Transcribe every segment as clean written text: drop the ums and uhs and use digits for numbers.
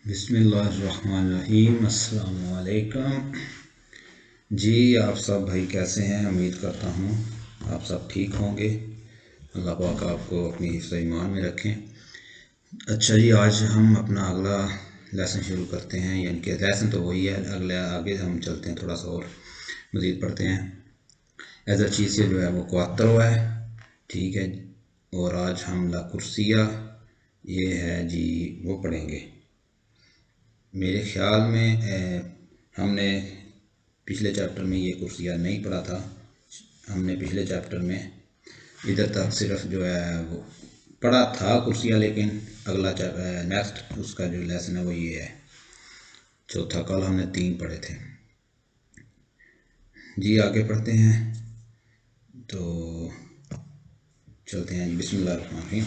बिस्मिल्लाहिर्रहमानिर्रहीम। अस्सलाम वालेकुम जी। आप सब भाई कैसे हैं? उम्मीद करता हूँ आप सब ठीक होंगे। अल्लाह पाक आपको अपनी हिफ्ज़ ईमान में रखें। अच्छा जी, आज हम अपना अगला लेसन शुरू करते हैं, यानी कि लेसन तो वही है, अगला आगे हम चलते हैं, थोड़ा सा और मज़ीद पढ़ते हैं। ऐसा चीज़ से जो है वो क्वातर हुआ है, ठीक है। और आज हम ला कुर्सिया ये है जी वो पढ़ेंगे। मेरे ख़्याल में हमने पिछले चैप्टर में ये कुर्सिया नहीं पढ़ा था। हमने पिछले चैप्टर में इधर तक सिर्फ जो है वो पढ़ा था कुर्सिया, लेकिन अगला नेक्स्ट उसका जो लेसन है वो ये है चौथा। कल हमने 3 पढ़े थे जी। आगे पढ़ते हैं तो चलते हैं जी। बिस्मिल्लाहिर्रहमानिर्रहीम।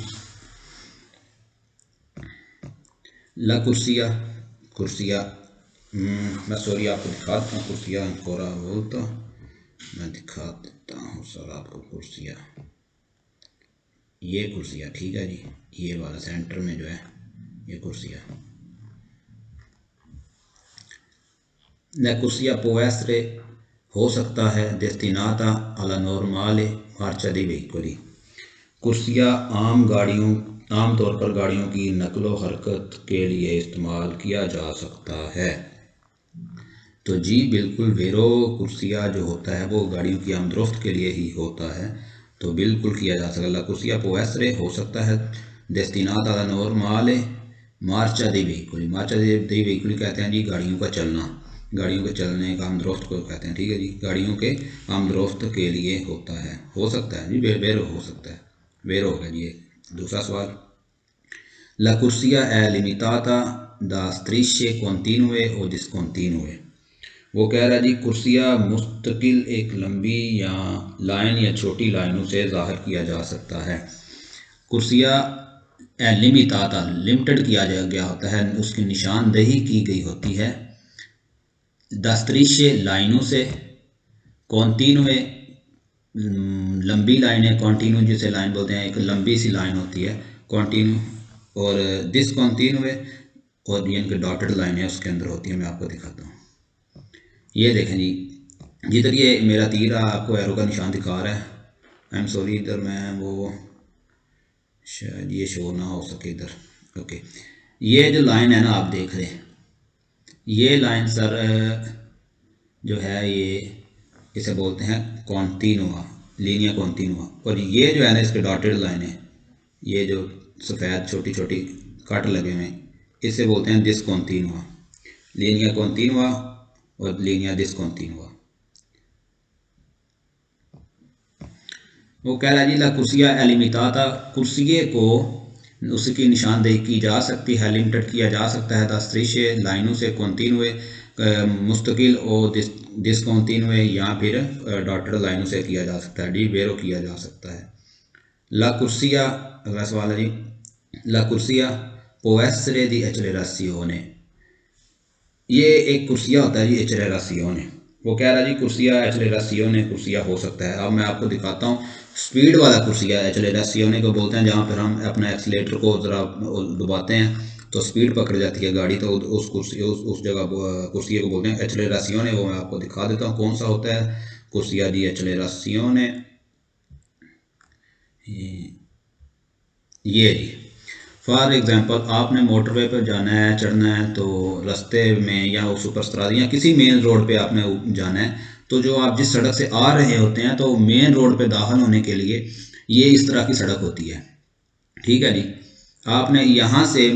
ला कुर्सिया, कुर्सिया मैं सॉरी आपको दिखा देता हूँ कुर्सिया कोरा बोलता, मैं दिखा देता हूँ सर आपको कुर्सिया। ये कुर्सिया, ठीक है जी, ये वाला सेंटर में जो है ये कुर्सिया। La cursия può essere हो सकता है destinata alla normale marcia dei veicoli। कुर्सिया आम तौर पर गाड़ियों की नकलो हरकत के लिए इस्तेमाल किया जा सकता है। तो जी बिल्कुल, वेरो कुर्सिया जो होता है वो गाड़ियों की आमदोरफ्त के लिए ही होता है, तो बिल्कुल किया जा सकता है। ला कुर्सिया può essere हो सकता है destinata alla normale marcia dei veicoli। मार्चा dei veicoli कहते हैं जी गाड़ियों का चलना, गाड़ियों के चलने का आमदोरफ्त को कहते हैं, ठीक है जी। गाड़ियों के आमदोरफ्त के लिए होता है, हो सकता है जी, वेरो हो सकता है, वेरो होगा जी। दूसरा सवाल, La corsia è limitata da strisce continue o discontinue। वो कह रहा है जी कुर्सिया मुस्तकिल एक लंबी या लाइन या छोटी लाइनों से ज़ाहिर किया जा सकता है। कुर्सिया लिमिटाता लिमिटेड किया गया होता है, उसकी निशानदेही की गई होती है दस्तरीशे लाइनों से, कॉन्टिन्यूए लंबी लाइनें, कॉन्टिन्यू जिसे लाइन बोलते हैं, एक लंबी सी लाइन होती है कॉन्टिन्यू, और डिसकॉन्टिन्यूए और यानी कि डॉटेड लाइनें उसके अंदर होती है। मैं आपको दिखाता हूँ, ये देखें जी, जिधर ये मेरा तीर आपको एरो का निशान दिखा रहा है, आई एम सॉरी इधर मैं वो शायद ये शो ना हो सके इधर, ओके। ये जो लाइन है ना आप देख रहे हैं, ये लाइन सर जो है ये इसे बोलते हैं कॉन्टिनुआ, लीनिया कॉन्टिनुआ। और ये जो है ना इसके डॉटेड लाइन है, ये जो सफ़ेद छोटी छोटी कट लगे हुए हैं, इसे बोलते हैं डिसकॉन्टिनुआ, लीनिया कॉन्टिनुआ और लीनिया डिसकॉन्टिनुआ। वो कह रहा है जी ला कुर्सिया एलिमिटाता, कुर्सिये को उसकी निशानदेही की जा सकती है, लिमिटेड किया जा सकता है दस्तरीशे लाइनों से, कॉन्टिनुए मुस्तकिल और डिसकॉन्टिनुए या फिर डॉटेड लाइनों से किया जा सकता है, डी वेरो किया जा सकता है। ला कुर्सिया, अगला सवाल है जी, ला कुर्सिया può essere di accelerazione। ये एक कुर्सिया होता है जी एक्सेलरेशियोने। वो कह रहा है जी कुर्सिया एक्सेलरेशियोने कुर्सिया हो सकता है। अब मैं आपको दिखाता हूँ स्पीड वाला कुर्सिया एक्सेलरेशियोने को बोलते हैं, जहाँ पर हम अपना एक्सीलेटर को ज़रा दबाते हैं तो स्पीड पकड़ जाती है गाड़ी, तो उस कुर्सी उस जगह कुर्सिया को बोलते हैं एक्सेलरेशियोने। वो मैं आपको दिखा देता हूँ कौन सा होता है कुर्सिया दी एक्सेलरेशियोने। ये जी, फॉर एग्ज़ाम्पल आपने मोटरवे पर जाना है, चढ़ना है, तो रास्ते में या उस सुपर स्ट्रादी या किसी मेन रोड पे आपने जाना है, तो जो आप जिस सड़क से आ रहे होते हैं तो मेन रोड पे दाखिल होने के लिए ये इस तरह की सड़क होती है, ठीक है जी। आपने यहाँ से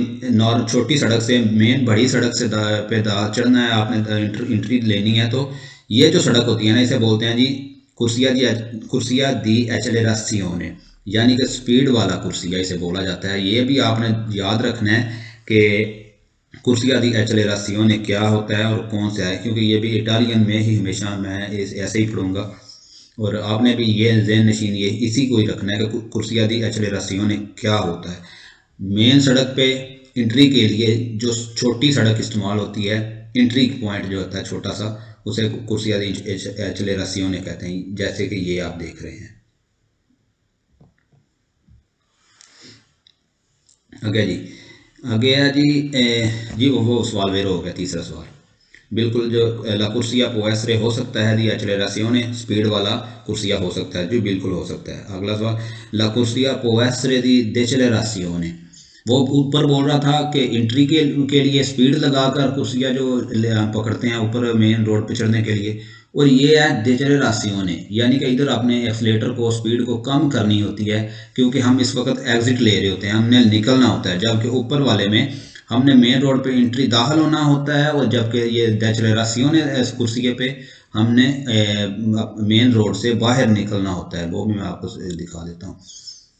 छोटी सड़क से मेन बड़ी सड़क से चढ़ना है, आपने एंट्री लेनी है, तो ये जो सड़क होती है ना इसे बोलते हैं जी कुर्सिया दी एक्सेलरेशियोने, यानी कि स्पीड वाला कुर्सिया इसे बोला जाता है। ये भी आपने याद रखना है कि कुर्सिया दी एक्सेलरेशियोने क्या होता है और कौन सा है, क्योंकि ये भी इटालियन में ही हमेशा मैं ऐसे ही पढ़ूंगा, और आपने भी ये ज़हन नशीन ये इसी को ही रखना है कि कुर्सिया दी एक्सेलरेशियोने क्या होता है। मेन सड़क पे एंट्री के लिए जो छोटी सड़क इस्तेमाल होती है, एंट्री पॉइंट जो होता है छोटा सा, उसे कुर्सिया दी एक्सेलरेशियोने कहते हैं, जैसे कि ये आप देख रहे हैं। ओके जी, आगे है जी जी वो सवाल वेरो हो गया, तीसरा सवाल बिल्कुल जो ला कुर्सिया può essere हो सकता है दी accelerazione स्पीड वाला कुर्सिया हो सकता है, जो बिल्कुल हो सकता है। अगला सवाल ला कुर्सिया può essere दी decelerazione, वो ऊपर बोल रहा था कि एंट्री के लिए स्पीड लगाकर कुर्सिया जो पकड़ते हैं ऊपर मेन रोड पे चढ़ने के लिए, और ये है decelerazione, यानी कि इधर आपने एक्सलेटर को स्पीड को कम करनी होती है क्योंकि हम इस वक्त एग्जिट ले रहे होते हैं, हमने निकलना होता है, जबकि ऊपर वाले में हमने मेन रोड पे एंट्री दाखिल होना होता है, और जबकि ये डेचलरेसियोने इस कुर्सी पे हमने मेन रोड से बाहर निकलना होता है। वो भी मैं आपको दिखा देता हूँ।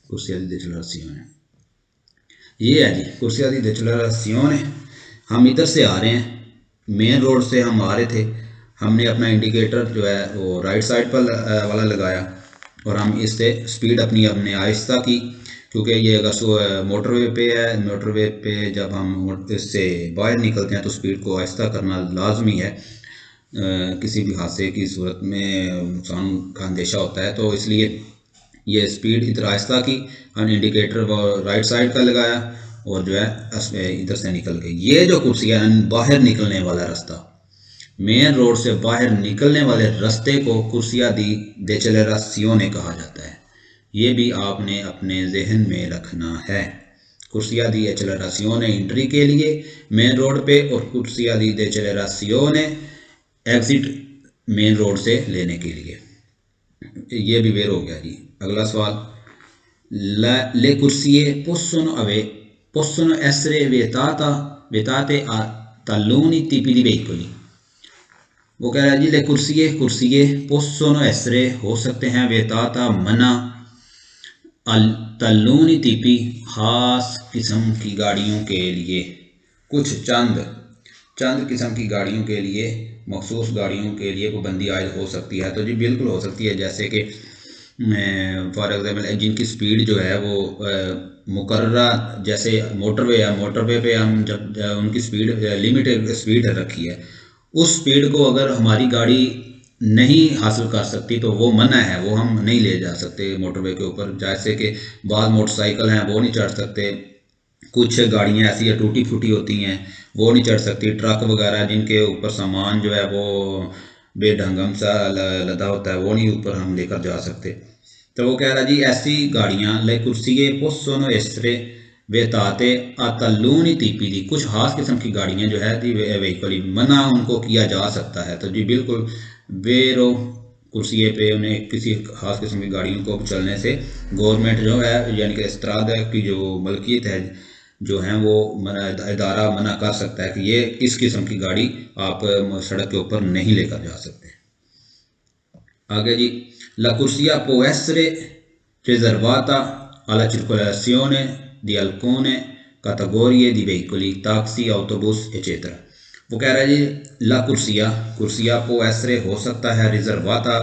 कुर्सी दी डेचलरेसियोने ये है जी, कुर्सी दी डेचलरेसियोने। हम इधर से आ रहे हैं, मेन रोड से हम आ रहे थे, हमने अपना इंडिकेटर जो है वो राइट साइड पर वाला लगाया और हम इससे स्पीड अपनी अपने आहिस्ता की, क्योंकि ये अगर मोटरवे पे है, मोटरवे पे जब हम इससे बाहर निकलते हैं तो स्पीड को आहिस्ता करना लाजमी है, किसी भी हादसे की सूरत में नुकसान का अंदेशा होता है, तो इसलिए ये स्पीड इधर आहिस्ता की, हमने इंडिकेटर राइट साइड का लगाया और जो है इधर से निकल गई। ये जो कुर्सी है बाहर निकलने वाला रास्ता, मेन रोड से बाहर निकलने वाले रास्ते को कुर्सिया दी डेचलरेसियोने कहा जाता है। ये भी आपने अपने जहन में रखना है। कुर्सिया दी डेचलरेसियोने एंट्री के लिए मेन रोड पे, और कुर्सिया दी डेचलरेसियोने एग्जिट मेन रोड से लेने के लिए। ये भी वेर हो गया जी। अगला सवाल le corsie possono essere vietate a taluni tipi di veicoli। वो कह रहा है जी ले कुर्सिए possono essere हो सकते हैं, वेताता मना, तल्लूनी तिपी खास किस्म की गाड़ियों के लिए, कुछ चंद किस्म की गाड़ियों के लिए, मखसूस गाड़ियों के लिए पाबंदी आयद हो सकती है। तो जी बिल्कुल हो सकती है, जैसे कि फॉर एग्जाम्पल जिनकी स्पीड जो है वो मुकर्रा, जैसे मोटरवे है, मोटरवे पे हम जब उनकी स्पीड लिमिटेड स्पीड रखी है, उस स्पीड को अगर हमारी गाड़ी नहीं हासिल कर सकती तो वो मना है, वो हम नहीं ले जा सकते मोटरवे के ऊपर। जैसे कि बाद मोटरसाइकिल हैं वो नहीं चढ़ सकते, कुछ गाड़ियां ऐसी है टूटी फूटी होती हैं वो नहीं चढ़ सकती, ट्रक वगैरह जिनके ऊपर सामान जो है वो बेढंगम सा लदा होता है वो नहीं ऊपर हम लेकर जा सकते। तो वो कह रहा जी ऐसी गाड़ियां ले कुर्सिए possono essere vietate a taluni tipi दी, कुछ खास किस्म की गाड़ियां जो है व्हीकल मना उनको किया जा सकता है। तो जी बिल्कुल वेरो कुर्सिए पे उन्हें किसी खास किस्म की गाड़ियों को चलने से गवर्नमेंट जो है यानी कि इस्त्राद की जो मलकियत है जो है वो इदारा मना कर सकता है कि ये इस किस्म की गाड़ी आप सड़क के ऊपर नहीं लेकर जा सकते। आगे जी la corsia può essere riservata alla circolazione di alcune categorie di veicoli, taxi, autobus, eccetera। वो कह रहा है जी ला कुर्सिया को ऐसे हो सकता है रिजर्वाता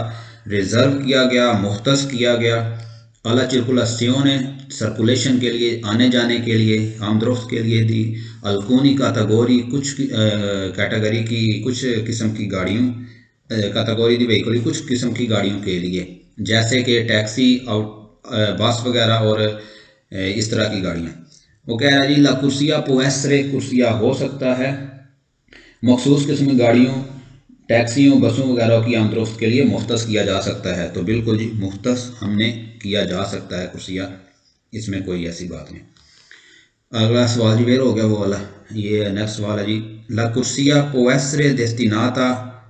रिजर्व किया गया, मुख्तस किया गया, अला चिरकुलासियोने सर्कुलेशन के लिए, आने जाने के लिए, आमदोरफ्त के लिए दी, अल्कोनी कातगोरी कुछ कैटेगरी की कुछ किस्म की गाड़ियों, कैटेगरी दी व्हीकल कुछ किस्म की गाड़ियों के लिए, जैसे कि टैक्सी, बस वगैरह और इस तरह की गाड़ियाँ। वो कह रहा है जी ला कुर्सिया पोएस्रे कुर्सिया हो सकता है मखसूस किस्म की गाड़ियों, टैक्सियों, बसों वगैरह की आमदोरफ्त के लिए मुख्तस किया जा सकता है। तो बिल्कुल जी मुख्तस हमने किया जा सकता है कुर्सिया, इसमें कोई ऐसी बात नहीं। अगला सवाल जी वेर हो गया वो वाला, ये नेक्स्ट सवाल है जी ला कुर्सिया पोएस्रे डेस्टिनाता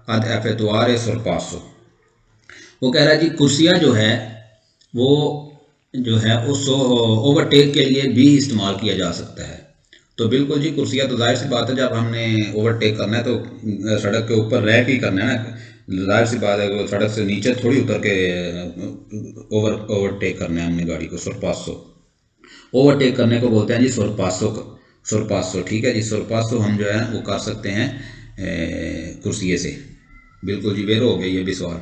ad effettuare sorpasso। वो कह रहा है जी कुर्सिया जो है वो उस ओवरटेक के लिए भी इस्तेमाल किया जा सकता है। तो बिल्कुल जी कुर्सिया तो जाहिर सी बात है जब हमने ओवरटेक करना है तो सड़क के ऊपर रह के ही करना है ना, जाहिर सी बात है सड़क से नीचे थोड़ी उतर के ओवरटेक करना है हमने गाड़ी को। सोरपासो ओवरटेक करने को बोलते हैं जी सोरपासो ठीक है जी, सोरपासो हम जो है वो कर सकते हैं कुर्सिये से। बिल्कुल जी वेरो हो गया ये भी सवाल।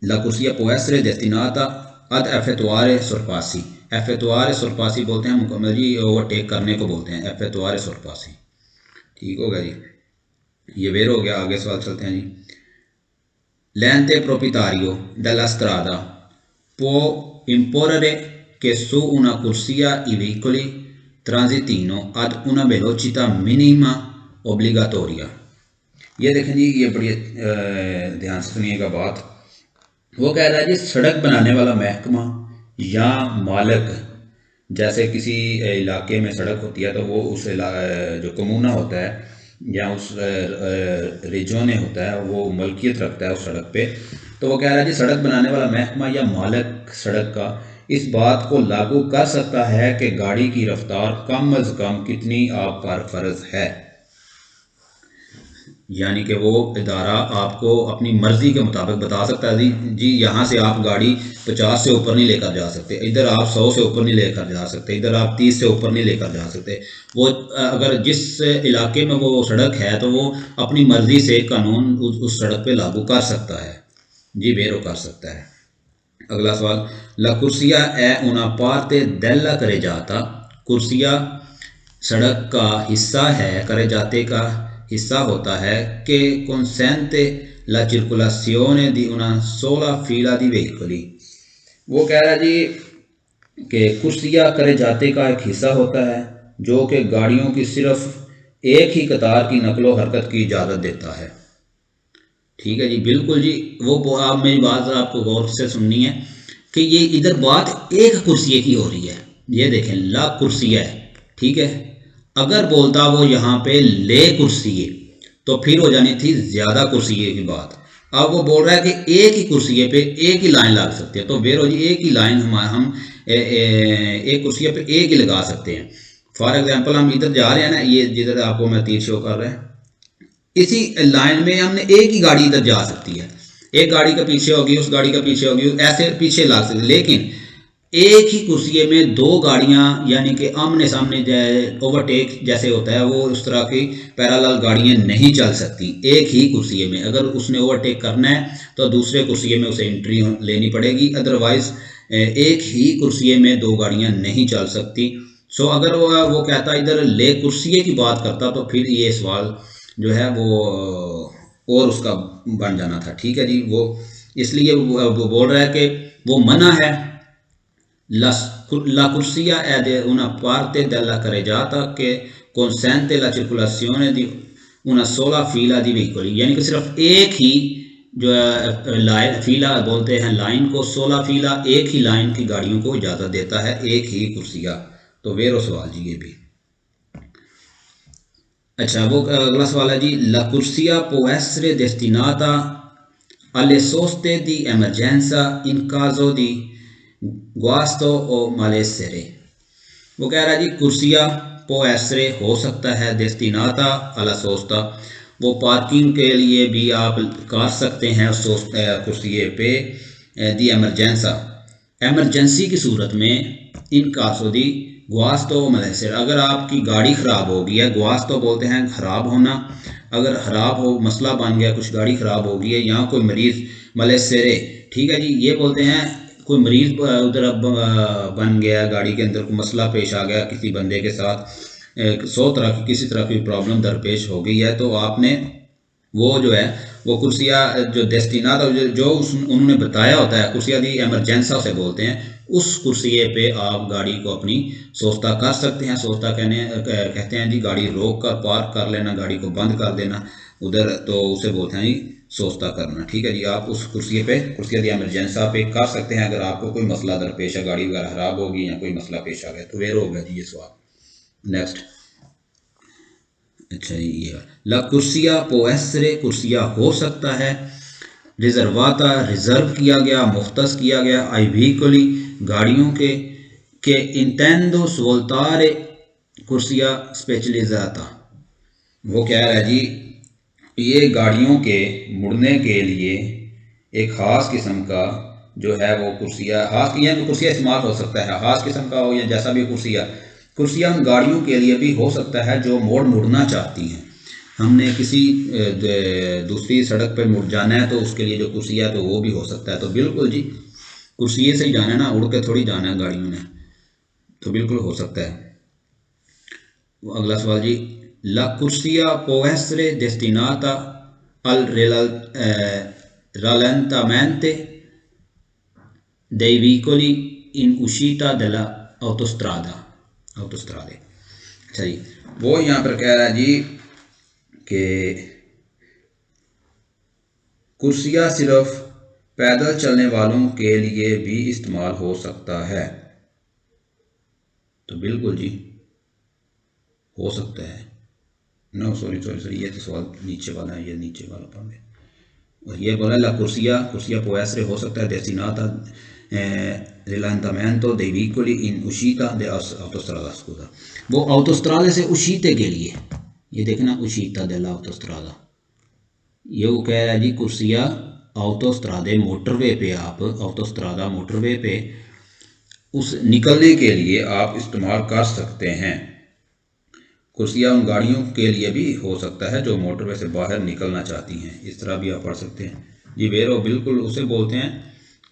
ला कुर्सिया può essere destinata ad effettuare sorpassi, effettuare sorpassi बोलते हैं मुकम्मल जी ओवरटेक करने को बोलते हैं effettuare sorpassi। ठीक हो गया जी, ये वेर हो गया। आगे सवाल चलते हैं जी l'ente proprietario della strada può imporre che su una corsia i veicoli transitino ad una velocità minima obbligatoria। ये देखें जी, ये बड़ी ध्यान से सुनिएगा बात। वो कह रहा है जी सड़क बनाने वाला महकमा या मालिक, जैसे किसी इलाके में सड़क होती है तो वो उस जो कमूना होता है या उस रिजोने होता है वो मलकियत रखता है उस सड़क पे। तो वो कह रहा है जी सड़क बनाने वाला महकमा या मालिक सड़क का इस बात को लागू कर सकता है कि गाड़ी की रफ्तार कम अज़ कम कितनी आप पर फर्ज है, यानी कि वो इदारा आपको अपनी मर्ज़ी के मुताबिक बता सकता है जी यहाँ से आप गाड़ी 50 से ऊपर नहीं लेकर जा सकते, इधर आप 100 से ऊपर नहीं लेकर जा सकते, इधर आप 30 से ऊपर नहीं लेकर जा सकते। वो अगर जिस इलाके में वो सड़क है तो वो अपनी मर्ज़ी से कानून उस सड़क पे लागू कर सकता है जी, बेरो कर सकता है। अगला सवाल, ला कुर्सिया ए una parte della carreggiata, कुर्सिया सड़क का हिस्सा है, करे जाते का हिस्सा होता है कि consente la circolazione di una sola fila di veicoli। वो कह रहा है जी कि कुर्सिया करे जाते का एक हिस्सा होता है जो कि गाड़ियों की सिर्फ एक ही कतार की नकलो हरकत की इजाज़त देता है। ठीक है जी, बिल्कुल जी। वो आप मेरी बात आपको गौर से सुननी है कि ये इधर बात एक कुर्सिये की हो रही है। ये देखें ला कुर्सिया है, ठीक है। अगर बोलता वो यहाँ पे ले कुर्सिये तो फिर हो जानी थी ज़्यादा कुर्सिये की बात। अब वो बोल रहा है कि एक ही कुर्सिये पे एक ही लाइन लग सकती है, तो बेरो जी एक ही लाइन हम एक कुर्सिये पे एक ही लगा सकते हैं। फॉर एग्जाम्पल हम इधर जा रहे हैं ना, ये जिधर आपको मैं तीर शो कर रहा है, इसी लाइन में हमने एक ही गाड़ी इधर जा सकती है, एक गाड़ी का पीछे होगी, उस गाड़ी का पीछे होगी, ऐसे पीछे लग सकती है। लेकिन एक ही कुर्सिये में दो गाड़ियां यानी कि आमने सामने ओवरटेक जैसे होता है वो उस तरह की पैरेलल गाड़ियां नहीं चल सकती एक ही कुर्सिये में। अगर उसने ओवरटेक करना है तो दूसरे कुर्सिये में उसे एंट्री लेनी पड़ेगी, अदरवाइज एक ही कुर्सिये में दो गाड़ियां नहीं चल सकती। सो अगर वो कहता इधर ले कुर्सिये की बात करता तो फिर ये सवाल जो है वो और उसका बन जाना था। ठीक है जी, वो इसलिए वो बोल रहा है कि वो मना है। La corsia è una parte della carreggiata che consente la circolazione di una sola fila di veicoli, यानी कि सिर्फ एक ही जो लाइन फीला बोलते हैं लाइन को, 16 फीला एक ही लाइन की गाड़ियों को इजाज़त देता है, एक ही कुर्सिया। तो वेरो सवाल जी ये भी। अच्छा, वो अगला सवाल है जी, la corsia può essere destinata alle soste di emergenza in caso di guasto o malessere। वो कह रहा है जी कुर्सिया può essere हो सकता है, destinata alla sosta वो पार्किंग के लिए भी आप कर सकते हैं कुर्सिये पे, दी एमरजेंसा एमरजेंसी की सूरत में, इन कासो दी गुआस्तो मलेसर अगर आपकी गाड़ी ख़राब हो गई है, गुआस्तो बोलते हैं ख़राब होना, अगर ख़राब हो मसला बन गया, कुछ गाड़ी ख़राब हो गई है, यहाँ कोई मरीज़ मलेसरे, ठीक है जी, ये बोलते हैं कोई मरीज़ उधर बन गया, गाड़ी के अंदर कोई मसला पेश आ गया, किसी बंदे के साथ 100 तरह की किसी तरह की प्रॉब्लम दरपेश हो गई है, तो आपने वो जो है वो कुर्सिया जो डेस्टिना जो उन्होंने बताया होता है कुर्सिया दी एमरजेंसा से बोलते हैं, उस कुर्सिये पे आप गाड़ी को अपनी सोस्ता कर सकते हैं। सोस्ता कहते हैं जी गाड़ी रोक कर पार्क कर लेना, गाड़ी को बंद कर देना उधर, तो उसे बोलते हैं जी सोस्ता करना। ठीक है जी, आप उस कुर्सिये पे कुर्सिया दी एमरजेंसा पे कर सकते हैं अगर आपको कोई मसला दरपेश है, गाड़ी वगैरह खराब होगी या कोई मसला पेश आ गया, तो वेर हो गया जी ये सवाल। नेक्स्ट, अच्छा ये ला कुर्सिया पो एसरे कुर्सिया हो सकता है, रिजर्वाता रिजर्व किया गया, मुख्तस किया गया, आई व्हीकली गाड़ियों के इंटेंडो सोल्तारे कुर्सिया स्पेशलिजाता। वो कह रहा है जी ये गाड़ियों के मुड़ने के लिए एक ख़ास किस्म का जो है वो कुर्सिया, ख़ास कुर्सिया इस्तेमाल हो सकता है, ख़ास किस्म का हो या जैसा भी कुर्सिया उन गाड़ियों के लिए भी हो सकता है जो मुड़ना चाहती हैं। हमने किसी दूसरी सड़क पर मुड़ जाना है तो उसके लिए जो कुर्सिया है तो वो भी हो सकता है। तो बिल्कुल जी कुर्सिये से ही जाना है ना, उड़ के थोड़ी जाना है गाड़ियों ने, तो बिल्कुल हो सकता है। अगला सवाल जी, ला कुर्सिया può essere destinata al rallentamento dei veicoli in uscita della autostrade। अच्छा जी, वो यहाँ पर कह रहा है जी कि कुर्सियाँ सिर्फ पैदल चलने वालों के लिए भी इस्तेमाल हो सकता है। तो बिल्कुल जी हो सकता है। नो सॉरी सॉरी सॉरी, ये तो सवाल नीचे वाला है, ये नीचे वाला पढ़ लें। और ये बोला la cursía può essere हो सकता है destinata rilentamento dei veicoli in uscita de autostrada, scusa, वो autostrade से uscite के लिए, ये देखना uscita della autostrada, ये वो कह रहा है जी कुर्सिया ऑटोस्ट्रादे मोटरवे पे, आप ऑटोस्ट्रादा मोटरवे पे उस निकलने के लिए आप इस्तेमाल कर सकते हैं। कुर्सियाँ उन गाड़ियों के लिए भी हो सकता है जो मोटरवे से बाहर निकलना चाहती हैं, इस तरह भी आप पढ़ सकते हैं जी। वेरो बिल्कुल उसे बोलते हैं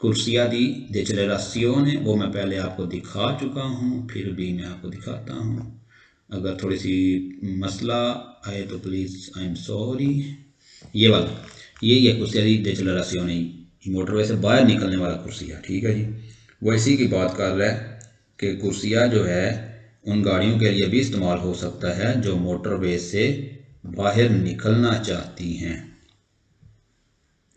कुर्सिया दी डिसेलेरासियोने, वो मैं पहले आपको दिखा चुका हूँ, फिर भी मैं आपको दिखाता हूँ। अगर थोड़ी सी मसला आए तो प्लीज़ आई एम सॉरी। ये वाला यही है कुर्सिया दी डिसेलेरासियोने, मोटरवे से बाहर निकलने वाला कुर्सिया, ठीक है जी। वो इसी की बात कर रहा है कि कुर्सिया जो है उन गाड़ियों के लिए भी इस्तेमाल हो सकता है जो मोटरवे से बाहर निकलना चाहती हैं।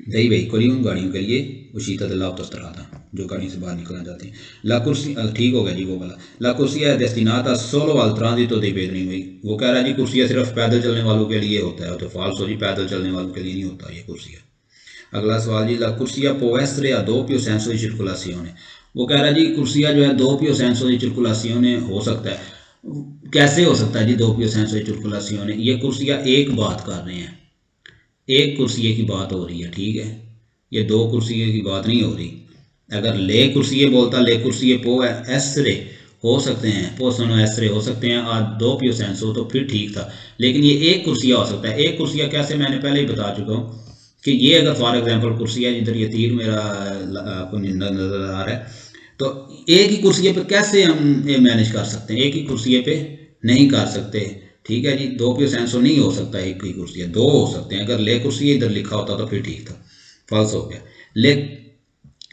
दई veicoli उन गाड़ियों के लिए uscita dell'autostrada, जो गाड़ियों से बाहर निकलना चाहती हैं। ला कुर्सी ठीक हो गया जी, वो वाला ला कुर्सिया destinata solo al transito dei pedoni, वो कह रहा है जी कुर्सिया सिर्फ पैदल चलने वालों के लिए होता है, तो फाल्सो जी, पैदल चलने वालों के लिए नहीं होता ये कुर्सिया। अगला सवाल जी, ला कुर्सिया può essere a doppio senso di circolazione, वो कह रहा है जी कुर्सिया जो है doppio senso di circolazione हो सकता है। कैसे हो सकता है जी doppio senso di circolazione, ये कुर्सिया एक बात कर रहे हैं, एक कुर्सिये की बात हो रही है, ठीक है, ये दो कुर्सिये की बात नहीं हो रही। अगर ले कुर्सिये बोलता, ले कुर्सिये पो एसरे हो सकते हैं, पोसनो एसरे हो सकते हैं और दो पियो सेंसो, तो फिर ठीक था। लेकिन ये एक कुर्सिया हो सकता है। एक कुर्सिया कैसे, मैंने पहले ही बता चुका हूँ कि ये अगर फॉर एग्जांपल कुर्सिया, जिधर ये तीर मेरा आपको नजर आ रहा है, तो एक ही कुर्सिये पे कैसे हम मैनेज कर सकते हैं, एक ही कुर्सिये पे नहीं कर सकते, ठीक है जी। दो पियो सेंसो नहीं हो सकता, एक ही कुर्सी है, दो हो सकते हैं। अगर ले कुर्सी इधर लिखा होता तो फिर ठीक था, फॉल्स हो गया। ले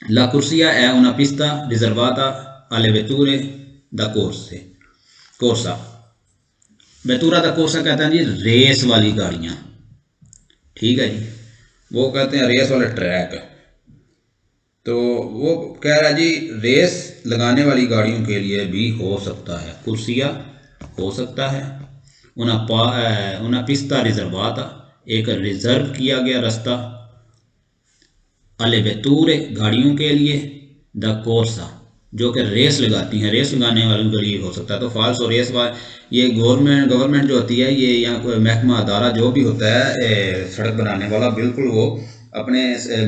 ला कुर्सिया è una pista riservata alle vetture da corsa, वेतूरा दा कोर्सा कहते हैं जी रेस वाली गाड़ियाँ, ठीक है जी, वो कहते हैं रेस वाले ट्रैक। तो वो कह रहा है जी रेस लगाने वाली गाड़ियों के लिए भी हो सकता है, कुर्सिया हो सकता है। una pista riservata, एक रिजर्व किया गया रास्ता, alle vetture गाड़ियों के लिए, द कोर्सा जो कि रेस लगाती हैं, रेस लगाने वालों के लिए हो सकता है। तो फॉल्स और रेस ये गवर्नमेंट जो होती है, ये या कोई महकमा अदारा जो भी होता है सड़क बनाने वाला, बिल्कुल वो अपने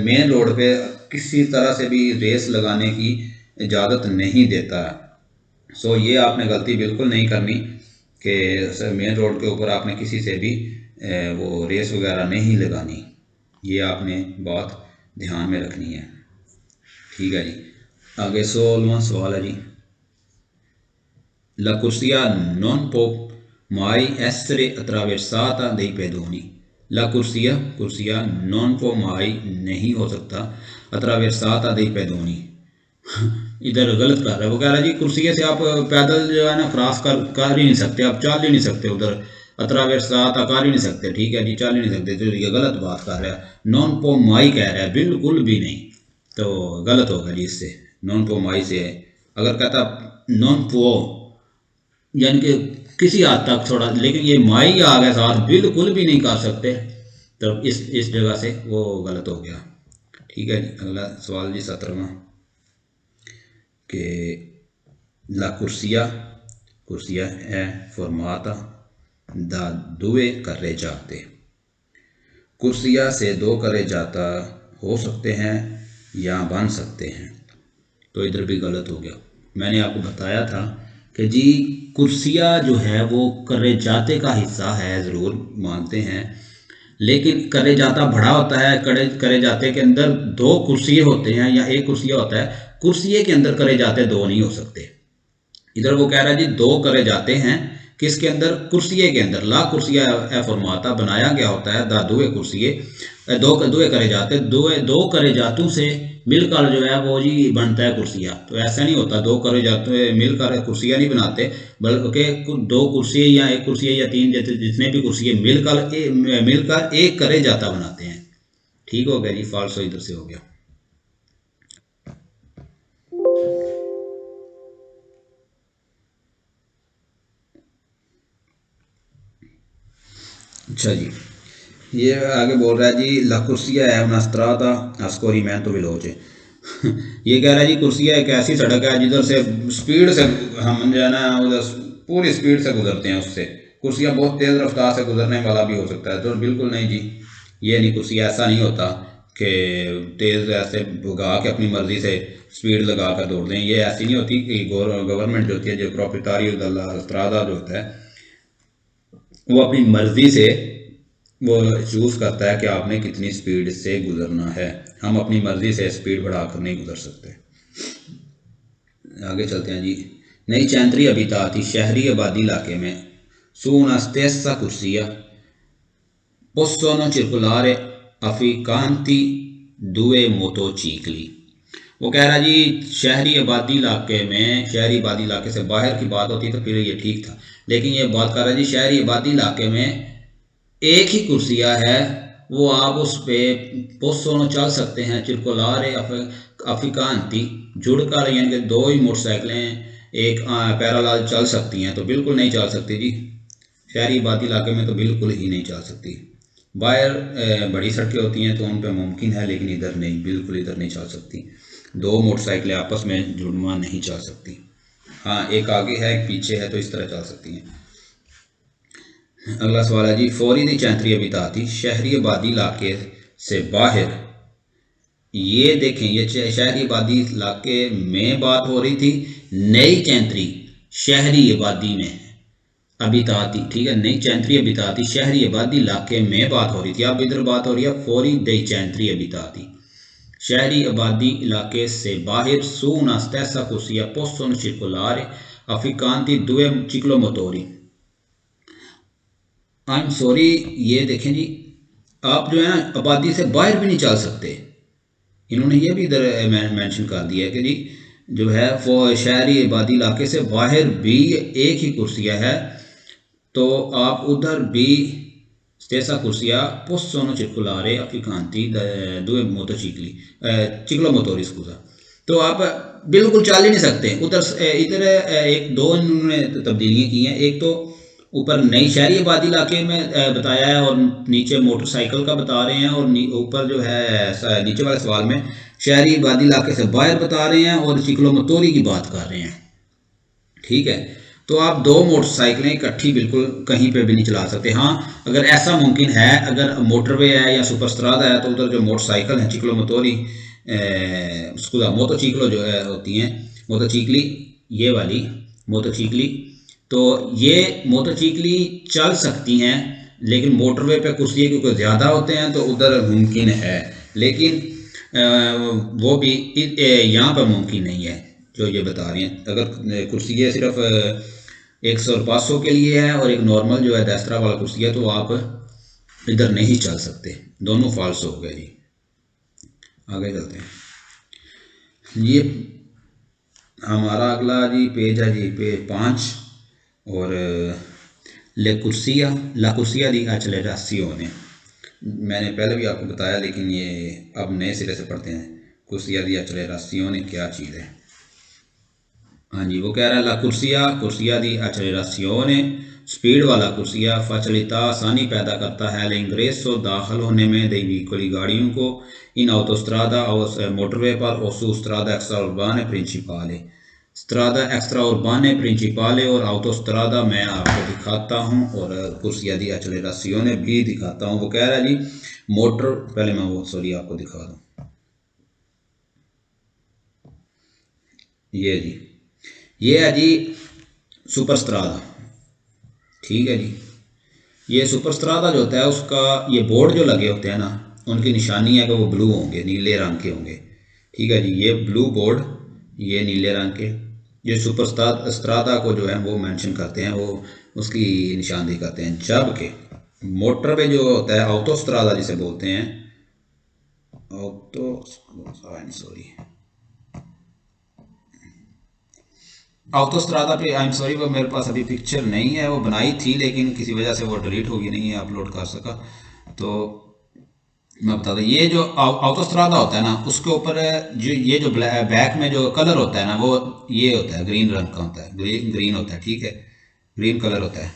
मेन रोड पे किसी तरह से भी रेस लगाने की इजाज़त नहीं देता। सो ये आपने गलती बिल्कुल नहीं करनी कि मेन रोड के ऊपर आपने किसी से भी वो रेस वगैरह नहीं लगानी, ये आपने बात ध्यान में रखनी है, ठीक है जी। आगे 16वां सवाल है जी, La corsia non può mai essere attraversata dai pedoni, La कुर्सिया non può mai नहीं हो सकता attraversata dai pedoni, इधर गलत कर रहा है। वो कह रहा है जी कुर्सिये से आप पैदल जो है ना क्रॉस कर ही नहीं सकते, आप चल ही नहीं सकते, उधर अत्रावेर्साता कर ही नहीं सकते, ठीक है जी, चल ही नहीं सकते, तो ये गलत बात कर रहा है। नॉन पो माई कह रहा है, बिल्कुल भी नहीं, तो गलत होगा जी। इससे नॉन पो माई से अगर कहता नॉन पो यानी कि किसी हद तक थोड़ा, लेकिन ये माई आ गया साथ, बिल्कुल भी नहीं कर सकते, तो इस जगह से वो गलत हो गया, ठीक है जी। अगला सवाल जी 17वां, che la corsia è formata da due carreggiate, कुर्सिया से दो carreggiata हो सकते हैं या बन सकते हैं, तो इधर भी गलत हो गया। मैंने आपको बताया था कि जी कुर्सिया जो है वो carreggiate का हिस्सा है, ज़रूर मानते हैं, लेकिन carreggiata बड़ा होता है, carreggiate के अंदर दो कुर्सिये होते हैं या एक कुर्सिया होता है, कुर्सिये के अंदर carreggiate दो नहीं हो सकते। इधर वो कह रहा है जी दो carreggiate हैं किसके अंदर? कुर्सिये के अंदर। ला कुर्सिया ए फरमाता बनाया गया होता है दा दुए कुर्सिये, दो दुए करे जाते, दो करे जातों से मिलकर जो है वो जी बनता है कुर्सिया। तो ऐसा नहीं होता, दो करे जाते मिलकर कुर्सिया नहीं बनाते, बल्कि दो कुर्सी या एक कुर्सी या तीन जितने भी कुर्सिये मिलकर एक करे जाता बनाते हैं। ठीक हो गया जी, फाल्सो इधर से हो गया। अच्छा जी, ये आगे बोल रहा है जी ला कुर्सिया है una strada a scorrimento veloce। ये कह रहा है जी कुर्सिया एक ऐसी सड़क है जिधर से स्पीड से हम जो है ना उधर पूरी स्पीड से गुजरते हैं उससे। कुर्सिया बहुत तेज़ रफ्तार से गुजरने वाला भी हो सकता है, तो बिल्कुल नहीं जी, ये नहीं, कुर्सिया ऐसा नहीं होता कि तेज़ ऐसे भगा के अपनी मर्ज़ी से स्पीड लगा कर दौड़ दें। ये ऐसी नहीं होती कि गवर्नमेंट जो होती है, जो प्रोप्राइटारियो della strada जो होता है, वो अपनी मर्ज़ी से वो चूज़ करता है कि आपने कितनी स्पीड से गुजरना है। हम अपनी मर्ज़ी से स्पीड बढ़ाकर नहीं गुजर सकते। आगे चलते हैं जी। नई चैंतरी अबिताती शहरी आबादी इलाके में su una stessa corsia possono circolare affiancanti due motocicli। वो कह रहा है जी शहरी आबादी इलाके में, शहरी आबादी इलाके से बाहर की बात होती तो फिर ये ठीक था, लेकिन ये बात कर रहा है जी शहरी आबादी इलाके में एक ही कुर्सिया है, वो आप उस पे पोस्टोनो चल सकते हैं, चिरकुलारे अफिकांती जुड़कर, यानी कि दो ही मोटरसाइकिलें एक पैरालाल चल सकती हैं। तो बिल्कुल नहीं चल सकती जी, शहरी आबादी इलाके में तो बिल्कुल ही नहीं चल सकती। बाहर बड़ी सड़कें होती हैं तो उन पर मुमकिन है, लेकिन इधर नहीं, बिल्कुल इधर नहीं चल सकती। दो मोटरसाइकिलें आपस में जुड़वा नहीं चल सकती। हाँ, एक आगे है एक पीछे है, तो इस तरह चल सकती हैं। अगला सवाल है जी फौरी दी चैंतरी अबिताती शहरी आबादी इलाके से बाहर। ये देखें, ये शहरी आबादी इलाके में बात हो रही थी, नई चैंतरी शहरी आबादी में अबिताती, ठीक है, नई चैंतरी अबिताती शहरी आबादी इलाके में बात हो रही थी। अब इधर बात हो रही है फौरी दई चैंतरी अबिताती शहरी आबादी इलाके से बाहर su una stessa corsia possono circolare affiancanti due ciclomotori। I am sorry, ये देखें जी, आप जो है ना आबादी से बाहर भी नहीं चल सकते। इन्होंने ये भी इधर मेंशन कर दिया है कि जी जो है वो शहरी आबादी इलाके से बाहर भी एक ही कुर्सिया है, तो आप उधर भी stessa corsia possono circolare affiancanti due motocicli ciclomotori scusa। तो आप बिल्कुल चल ही नहीं सकते उधर। इधर एक दो इन्होंने तब्दीलियाँ की हैं, एक तो ऊपर नई शहरी आबादी इलाके में बताया है और नीचे मोटरसाइकिल का बता रहे हैं, और ऊपर जो है नीचे वाले सवाल में शहरी आबादी इलाके से बाहर बता रहे हैं और चिकलोमतोरी की बात कर रहे हैं। ठीक है, तो आप दो मोटरसाइकिलें इकट्ठी बिल्कुल कहीं पे भी नहीं चला सकते। हाँ, अगर ऐसा मुमकिन है, अगर मोटरवे है या सुपरस्ट्रादा है, तो उधर जो मोटरसाइकिल है चिकलोमतोरी उसको मोटोचिकलो जो है होती हैं मोटोचिकली, ये वाली मोटोचिकली, तो ये मोटरसाइकिल चल सकती हैं, लेकिन मोटरवे पे कुर्सी क्योंकि ज़्यादा होते हैं तो उधर मुमकिन है, लेकिन वो भी यहाँ पर मुमकिन नहीं है जो ये बता रही हैं। अगर कुर्सी है सिर्फ 100 और 500 के लिए है और एक नॉर्मल जो है दस्तरा वाला कुर्सी है, तो आप इधर नहीं चल सकते। दोनों फॉल्स हो गए जी। आगे चलते हैं। ये हमारा अगला जी पेज है जी पेज 5 और ला कुर्सिया दी accelerazione। मैंने पहले भी आपको बताया, लेकिन ये अब नए सिरे से पढ़ते हैं। कुर्सिया दी accelerazione क्या चीज़ है? हाँ जी, वो कह रहा है ला कुर्सिया दी accelerazione स्पीड वाला कुर्सिया फैसिलिटा आसानी पैदा करता है l'ingresso दाखिल होने में dei veicoli गाड़ियों को इन autostrada और मोटरवे पर और su strada extraurbane principale। स्ट्रादा एक्स्ट्रा उर्बाने प्रिंसिपाले और autostrada मैं आपको दिखाता हूँ और कुर्सिया दी accelerazione भी दिखाता हूँ। वो कह रहा है जी मोटर, पहले मैं वो सॉरी आपको दिखा दूँ, ये जी ये है जी सुपरस्ट्रादा। ठीक है जी, ये सुपरस्ट्रादा जो होता है उसका ये बोर्ड जो लगे होते हैं ना, उनकी निशानी है कि वो ब्लू होंगे, नीले रंग के होंगे। ठीक है जी, ये ब्लू बोर्ड, ये नीले रंग के, ये सुपरस्ट्रादा को जो है वो मेंशन करते हैं, वो उसकी निशानदेही करते हैं। जबकि मोटरवे जो होता है, ऑटोस्ट्रादा जिसे बोलते हैं, ऑटो सॉरी ऑटोस्ट्रादा पे आई एम सॉरी, वो मेरे पास अभी पिक्चर नहीं है, वो बनाई थी लेकिन किसी वजह से वो डिलीट होगी, नहीं है अपलोड कर सका। तो मैं बता दूँ, ये जो ऑटोस्ट्रादा होता है ना, उसके ऊपर जो ये जो बैक में जो कलर होता है ना, वो ये होता है ग्रीन रंग का होता है, ग्रीन होता है, ठीक है, ग्रीन कलर होता है।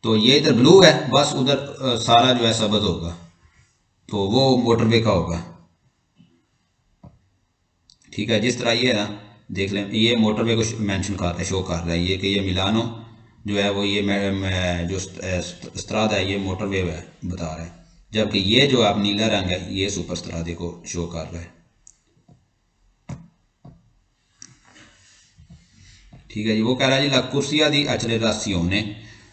तो ये इधर ब्लू है, बस उधर सारा जो है सब्ज होगा, तो वो मोटरवे का होगा। ठीक है, जिस तरह ये है ना, देख लें, ये मोटरवे को मेंशन कर रहा है, शो कर रहा है ये कि ये मिलानो जो है वो ये जो स्त्राद है ये मोटरवे है बता रहा है। जबकि ये जो आप नीला रंग है ये सुपर स्त्रादे को शो कर रहा है। ठीक है जी, वो कह रहा है जी ला कुर्सिया दी accelerazione,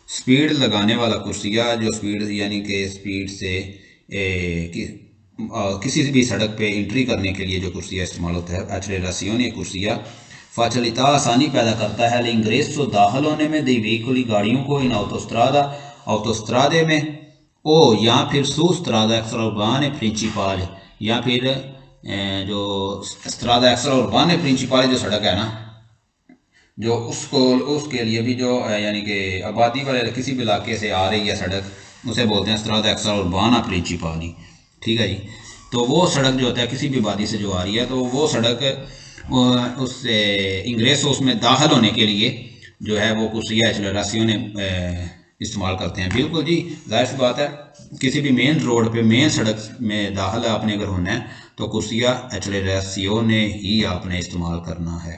स्पीड लगाने वाला कुर्सिया, जो स्पीड यानी कि स्पीड से किसी भी सड़क पे एंट्री करने के लिए जो कुर्सिया इस्तेमाल होता है, accelerazione कुर्सिया facilità आसानी पैदा करता है l'ingresso दाखिल होने में dei veicoli गाड़ियों को इन autostrada ऑटोस्ट्रादे में, ओ या फिर su strada extraurbane principale, या फिर जो स्ट्रादा एक्स्ट्राउर्बाने प्रिंसिपल जो सड़क है ना, जो उसको उसके लिए भी जो यानी कि आबादी वाले किसी भी इलाके से आ रही है सड़क, उसे बोलते हैं स्ट्रादा एक्स्ट्राउर्बाना प्रिंसिपाली। ठीक है जी, तो वो सड़क जो होता है किसी भी आबादी से जो आ रही है, तो वो सड़क उससे इंग्रेस उसमें दाखिल होने के लिए जो है वो कुर्सिया एक्सेलरेशन इस्तेमाल करते हैं। बिल्कुल जी, जाहिर सी बात है, किसी भी मेन रोड पे मेन सड़क में दाखिल आपने अगर होना है तो कुर्सिया एक्सेलरेशन ही आपने इस्तेमाल करना है।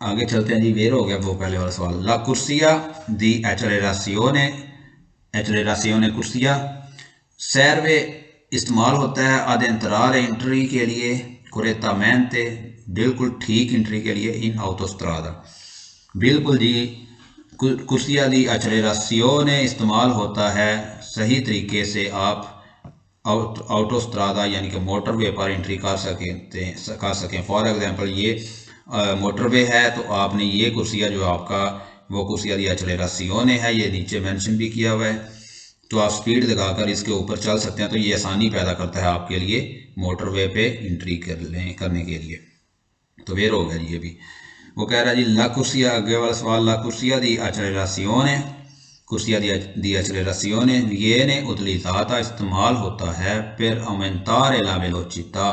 आगे चलते हैं जी, वेर हो गया वो पहले वाला सवाल। ला कुर्सिया दी एक्सेलरेशन कुर्सिया सर्वे इस्तेमाल होता है अदंतराल एंट्री के लिए, कुरेतामेंते बिल्कुल ठीक एंट्री के लिए, इन ऑटोस्ट्रादा। बिल्कुल जी, कुर्सिया दी एक्सेलरेशन इस्तेमाल होता है सही तरीके से आप ऑटोस्ट्रादा यानी कि मोटरवे पर एंट्री कर सकें। फॉर एग्जांपल ये मोटरवे है तो आपने ये कुर्सिया जो आपका वो कुर्सिया दी एक्सेलरेशन है, ये नीचे मेंशन भी किया हुआ है, तो आप स्पीड लगाकर इसके ऊपर चल सकते हैं। तो ये आसानी पैदा करता है आपके लिए मोटरवे पे एंट्री करने के लिए। तो वेर हो गया जी ये भी। वो कह रहा है जी ला कुर्सिया, आगे वाला सवाल, ला कुर्सिया दी एक्सेलरेशन, कुर्सिया दी एक्सेलरेशन विene utilizzata इस्तेमाल होता है per aumentare la velocità,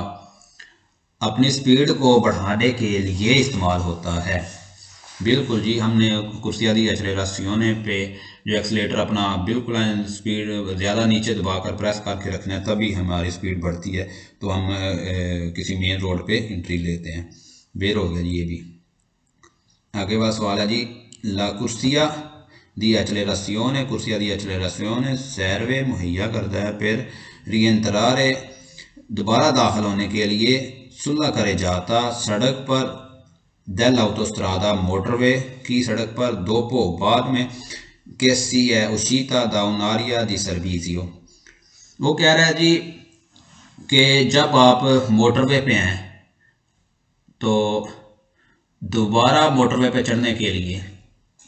अपनी स्पीड को बढ़ाने के लिए इस्तेमाल होता है। बिल्कुल जी, हमने कुर्सिया दी एक्सेलरेशन पे जो एक्सीलेटर अपना बिल्कुल स्पीड ज़्यादा नीचे दबाकर प्रेस करके रखना है, तभी हमारी स्पीड बढ़ती है। तो हम किसी मेन रोड पे एंट्री लेते हैं। बेर हो गया जी ये भी। आगे वाला सवाल है जी, ला कुर्सिया दी एक्सेलरेशन, कुर्सिया दी एक्सेलरेशन सर्वे मुहैया करता है फिर रिएंट्रारे दोबारा दाखिल होने के लिए, सुलह करे जाता सड़क पर डेल ऑटोस्ट्रादा मोटरवे की सड़क पर दोपो बाद में कैसी है उशीता दाउनारिया दी सर्विसियो। वो कह रहा है जी कि जब आप मोटरवे पे हैं तो दोबारा मोटरवे पे चढ़ने के लिए,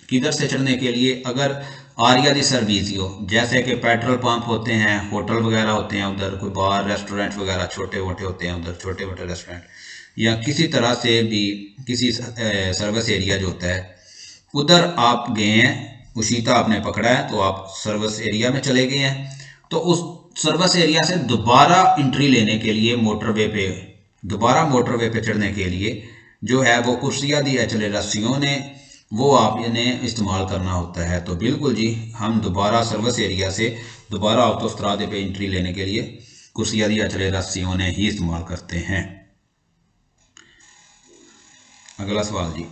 किधर से चढ़ने के लिए, अगर आरिया दी सर्विसियो जैसे कि पेट्रोल पंप होते हैं, होटल वगैरह होते हैं, उधर कोई बार रेस्टोरेंट वगैरह छोटे मोटे होते हैं, उधर छोटे मोटे रेस्टोरेंट, या किसी तरह से भी किसी सर्विस एरिया जो होता है उधर आप गए हैं, उशीता आपने पकड़ा है तो आप सर्विस एरिया में चले गए हैं, तो उस सर्विस एरिया से दोबारा एंट्री लेने के लिए मोटरवे पे, दोबारा मोटरवे पे चढ़ने के लिए जो है वो कुर्सिया दी एक्सेलरेशन वो आपने इस्तेमाल करना होता है। तो बिल्कुल जी, हम दोबारा सर्विस एरिया से दोबारा ऑटोस्ट्रादे पे एंट्री लेने के लिए कुर्सिया दी एक्सेलरेशन ही इस्तेमाल करते हैं। अगला सवाल जी,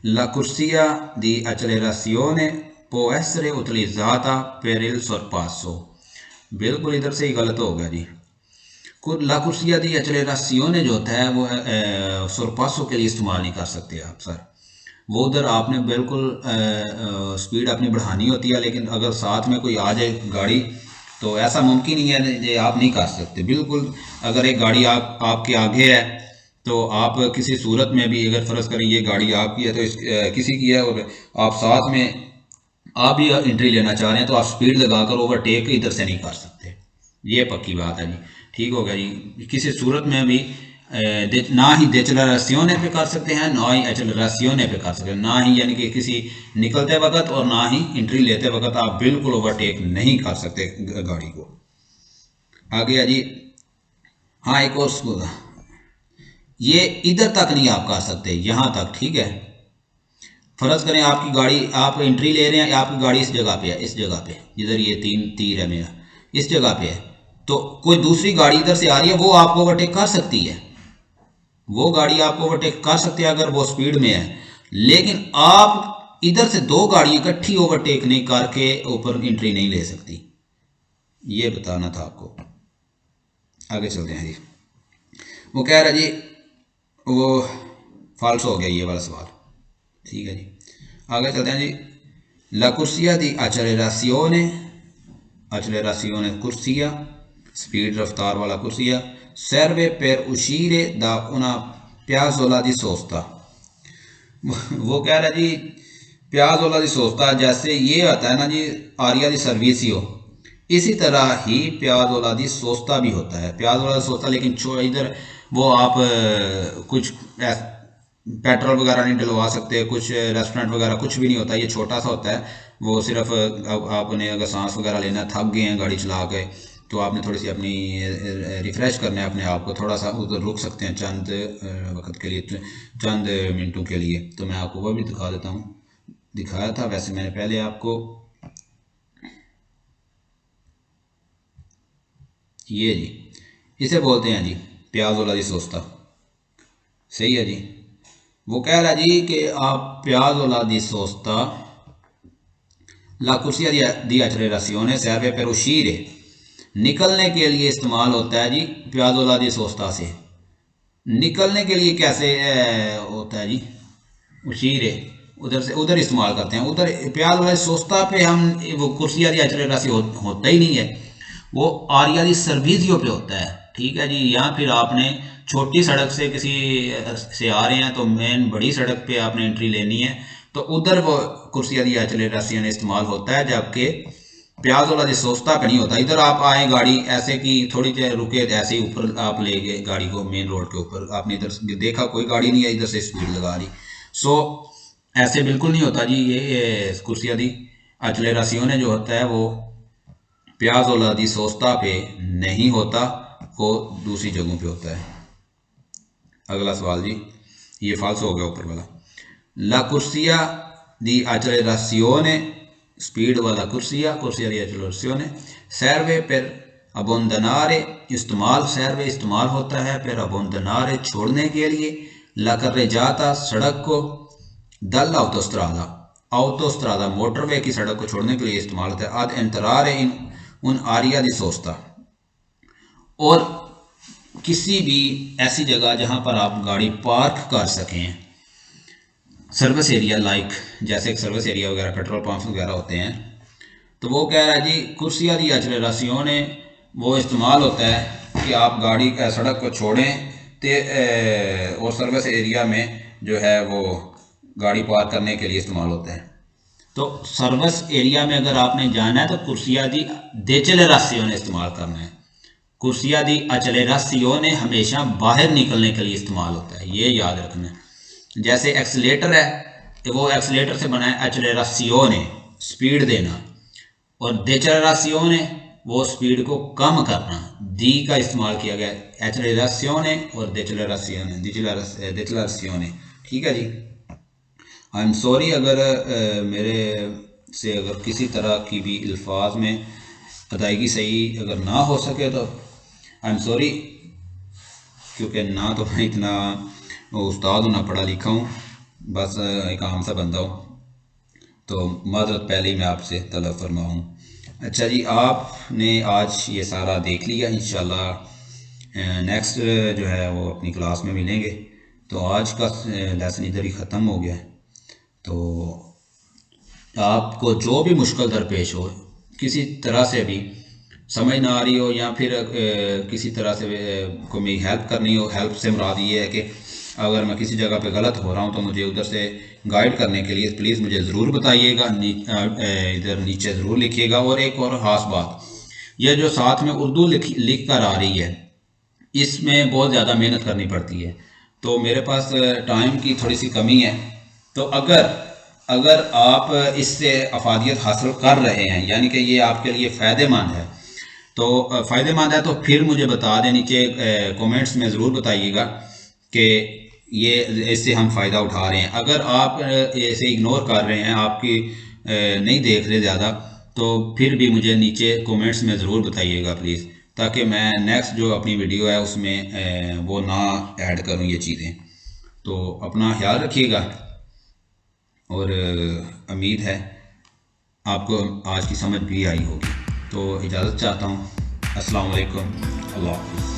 la corsia di accelerazione può essere utilizzata per il sorpasso। बिल्कुल इधर से ही गलत हो गया जी। ला कुर्सिया दी एक्सेलरेशन जो होता है वो सोरपासो के लिए इस्तेमाल नहीं कर सकते आप सर। वो उधर आपने बिल्कुल स्पीड अपनी बढ़ानी होती है, लेकिन अगर साथ में कोई आ जाए गाड़ी तो ऐसा मुमकिन ही है, ये आप नहीं कर सकते। बिल्कुल अगर एक गाड़ी आपके आगे है तो आप किसी सूरत में भी अगर फ़र्ज़ करें ये गाड़ी आपकी है तो किसी की है और आप साथ में आप भी एंट्री लेना चाह रहे हैं तो आप स्पीड लगाकर ओवरटेक इधर से नहीं कर सकते। ये पक्की बात है जी। ठीक हो गया जी। किसी सूरत में भी ना ही डिक्लेरेशियोने पे कर सकते हैं, ना ही एक्सेलरेशियोने पे कर सकते हैं, ना ही यानी कि किसी निकलते वक्त और ना ही एंट्री लेते वक्त आप बिल्कुल ओवरटेक नहीं कर सकते गाड़ी को। आगे है जी। हाँ, एक और ये इधर तक नहीं आप कर सकते, यहाँ तक। ठीक है, फर्ज करें आपकी गाड़ी, आप एंट्री ले रहे हैं, आपकी गाड़ी इस जगह पे है, इस जगह पे जिधर ये तीन तीर है मेरा, इस जगह पे है, तो कोई दूसरी गाड़ी इधर से आ रही है, वो आपको ओवरटेक कर सकती है, वो गाड़ी आपको ओवरटेक कर सकती है अगर वो स्पीड में है। लेकिन आप इधर से दो गाड़ी इकट्ठी ओवरटेक नहीं करके ऊपर एंट्री नहीं ले सकती। ये बताना था आपको। आगे चलते हैं जी। वो कह रहा जी, वो फाल्स हो गया ये वाला सवाल। ठीक है जी, आगे चलते हैं जी। ला कुर्सिया दी accelerazione कुर्सिया, स्पीड रफ्तार वाला कुर्सिया, serve per uscire da una piazzola di sosta। वो कह रहा है जी, प्याजोला दी सोचता जैसे ये आता है ना जी, आर्या दी सर्विस ही हो, इसी तरह ही प्याजोला दी सोचता भी होता है। प्याजोला दी सोचता, लेकिन इधर वो आप कुछ पेट्रोल वगैरह नहीं डलवा सकते, कुछ रेस्टोरेंट वगैरह कुछ भी नहीं होता, ये छोटा सा होता है। वो सिर्फ आपने अगर सांस वगैरह लेना, थक गए हैं गाड़ी चला के, तो आपने थोड़ी सी अपनी रिफ़्रेश करना है अपने आप को, थोड़ा सा उधर रुक सकते हैं चंद वक्त के लिए, चंद मिनटों के लिए। तो मैं आपको वो भी दिखा देता हूँ, दिखाया था वैसे मैंने पहले आपको। ये जी, इसे बोलते हैं जी प्याजोला दी सोस्ता। सही है जी। वो कह रहा जी कि आप प्याजोला दी सोस्ता ला कुर्सिया दी accelerazione serve per uscire, निकलने के लिए इस्तेमाल होता है जी प्याजोला दी सोस्ता से। निकलने के लिए कैसे होता है जी, उशीरे उधर से उधर इस्तेमाल करते हैं। उधर प्याज वाले सोस्ता पे हम वो कुर्सिया दी accelerazione होता ही नहीं है, वो आर्या दी सर्विसियो पे होता है। ठीक है जी। या फिर आपने छोटी सड़क से किसी से आ रहे हैं तो मेन बड़ी सड़क पे आपने एंट्री लेनी है, तो उधर वो कुर्सिया दी accelerazione इस्तेमाल होता है, जबकि प्याज वाला जो सोचता पे नहीं होता। इधर आप आए गाड़ी ऐसे कि थोड़ी देर रुके, ऐसे ही ऊपर आप ले गए गाड़ी को मेन रोड के ऊपर, आपने इधर देखा कोई गाड़ी नहीं है, इधर से स्पीड लगा ली। सो ऐसे बिल्कुल नहीं होता जी। ये कुर्सिया दी accelerazione जो होता है वो प्याज वाला दी सोचता पे नहीं होता, वो दूसरी जगहों पे होता है। अगला सवाल जी, ये फाल्स हो गया ऊपर वाला। ला कुर्सिया दी accelerazione, स्पीड वाला कुर्सिया, कुर्सिया दी accelerazione, serve per abbandonare, इस्तेमाल, serve इस्तेमाल होता है, per abbandonare छोड़ने के लिए, la carreggiata सड़क को, dall'autostrada, autostrada मोटरवे की सड़क को छोड़ने के लिए इस्तेमाल होता है, ad entrare in un area di sosta, और किसी भी ऐसी जगह जहां पर आप गाड़ी पार्क कर सकें, सर्विस एरिया, लाइक जैसे एक सर्विस एरिया वगैरह पेट्रोल पंप वगैरह होते हैं। तो वो कह रहा है जी कुर्सिया दी accelerazione वो इस्तेमाल होता है कि आप गाड़ी सड़क को छोड़ें और सर्विस एरिया में जो है वो गाड़ी पार्क करने के लिए इस्तेमाल होता है। तो सर्विस एरिया में अगर आपने जाना है तो कुर्सिया दी accelerazione इस्तेमाल करना है। कुर्सिया दी accelerazione हमेशा बाहर निकलने के लिए इस्तेमाल होता है, ये याद रखना है। जैसे एक्सीलेटर है, वो एक्सीलेटर से बना है accelerazione, स्पीड देना, और decelerazione वो स्पीड को कम करना। दी का इस्तेमाल किया गया accelerazione और decelerazione। ठीक है जी। आई एम सॉरी अगर मेरे से अगर किसी तरह की भी अल्फाज में अदायगी सही अगर ना हो सके तो आई एम सॉरी, क्योंकि ना तो मैं इतना उस्ताद हूँ ना पढ़ा लिखा हूँ, बस एक आम सा बंदा हूँ, तो माजरत पहले ही मैं आपसे तलब फरमाऊँ। अच्छा जी, आपने आज ये सारा देख लिया। इंशाल्लाह नेक्स्ट जो है वो अपनी क्लास में मिलेंगे। तो आज का लेसन इधर ही ख़त्म हो गया है। तो आपको जो भी मुश्किल दरपेश हो किसी तरह से भी, समझ ना आ रही हो या फिर किसी तरह से को मेरी हेल्प करनी हो, हेल्प से मुराद ये है कि अगर मैं किसी जगह पे गलत हो रहा हूँ तो मुझे उधर से गाइड करने के लिए प्लीज़ मुझे ज़रूर बताइएगा, इधर नीचे ज़रूर लिखिएगा। और एक और ख़ास बात, यह जो साथ में उर्दू लिख कर आ रही है, इसमें बहुत ज़्यादा मेहनत करनी पड़ती है, तो मेरे पास टाइम की थोड़ी सी कमी है। तो अगर अगर आप इससे अफादियत हासिल कर रहे हैं, यानी कि ये आपके लिए फ़ायदेमंद है, तो फ़ायदेमंद है तो फिर मुझे बता दें, नीचे कमेंट्स में ज़रूर बताइएगा कि ये इससे हम फ़ायदा उठा रहे हैं। अगर आप इसे इग्नोर कर रहे हैं, आपकी नहीं देख रहे ज़्यादा, तो फिर भी मुझे नीचे कमेंट्स में ज़रूर बताइएगा प्लीज़, ताकि मैं नेक्स्ट जो अपनी वीडियो है उसमें वो ना ऐड करूँ ये चीज़ें। तो अपना ख्याल रखिएगा और उम्मीद है आपको आज की समझ भी आई होगी। तो इजाज़त चाहता हूँ। अस्सलाम वालेकुम, अल्लाह हाफ़िज़।